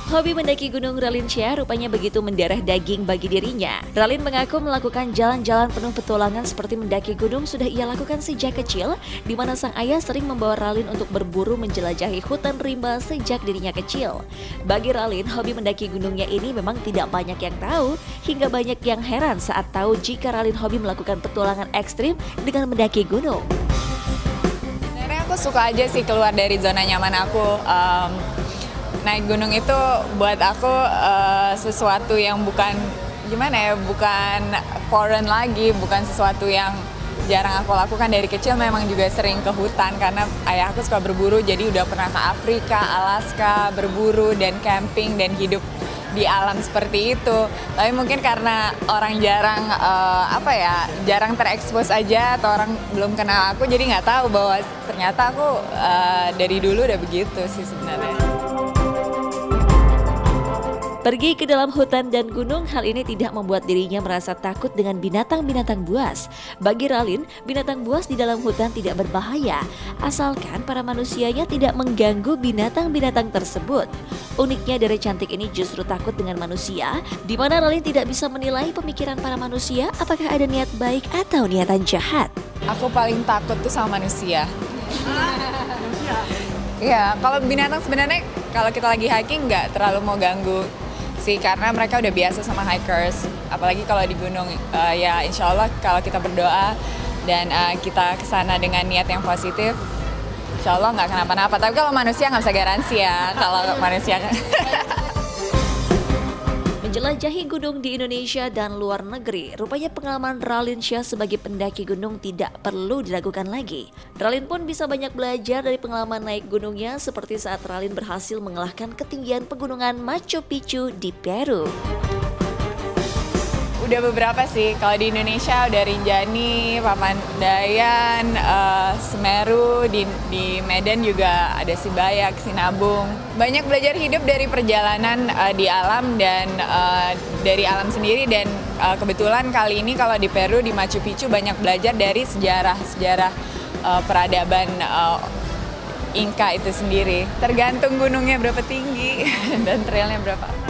Hobi mendaki Gunung Ralinsyah rupanya begitu mendarah daging bagi dirinya. Ralin mengaku melakukan jalan-jalan penuh petualangan seperti mendaki gunung sudah ia lakukan sejak kecil, di mana sang ayah sering membawa Ralin untuk berburu menjelajahi hutan rimba sejak dirinya kecil. Bagi Ralin, hobi mendaki gunungnya ini memang tidak banyak yang tahu, hingga banyak yang heran saat tahu jika Ralin hobi melakukan petualangan ekstrim dengan mendaki gunung. Sebenarnya aku suka aja sih keluar dari zona nyaman aku. Naik gunung itu buat aku sesuatu yang bukan foreign lagi, bukan sesuatu yang jarang aku lakukan. Dari kecil memang juga sering ke hutan karena ayah aku suka berburu, jadi udah pernah ke Afrika, Alaska, berburu dan camping dan hidup di alam seperti itu. Tapi mungkin karena orang jarang terekspos aja, atau orang belum kenal aku, jadi nggak tahu bahwa ternyata aku dari dulu udah begitu sih sebenarnya. Pergi ke dalam hutan dan gunung, hal ini tidak membuat dirinya merasa takut dengan binatang-binatang buas. Bagi Ralin, binatang buas di dalam hutan tidak berbahaya, asalkan para manusianya tidak mengganggu binatang-binatang tersebut. Uniknya Dere cantik ini justru takut dengan manusia, di mana Ralin tidak bisa menilai pemikiran para manusia apakah ada niat baik atau niatan jahat. Aku paling takut tuh sama manusia. Iya, kalau binatang sebenarnya kalau kita lagi hiking nggak terlalu mau ganggu sih, karena mereka udah biasa sama hikers. Apalagi kalau di gunung, ya insya Allah kalau kita berdoa dan kita kesana dengan niat yang positif, insya Allah nggak kenapa-napa. Tapi kalau manusia nggak bisa garansi ya, kalau manusia. Menjelajahi gunung di Indonesia dan luar negeri, rupanya pengalaman Ralinsyah sebagai pendaki gunung tidak perlu diragukan lagi. Ralin pun bisa banyak belajar dari pengalaman naik gunungnya, seperti saat Ralin berhasil mengalahkan ketinggian pegunungan Machu Picchu di Peru. Udah beberapa sih, kalau di Indonesia udah Rinjani, Papandayan, Semeru, di Medan juga ada Sibayak, Sinabung. Banyak belajar hidup dari perjalanan di alam dan dari alam sendiri, dan kebetulan kali ini kalau di Peru, di Machu Picchu banyak belajar dari sejarah peradaban Inca itu sendiri. Tergantung gunungnya berapa tinggi dan trailnya berapa.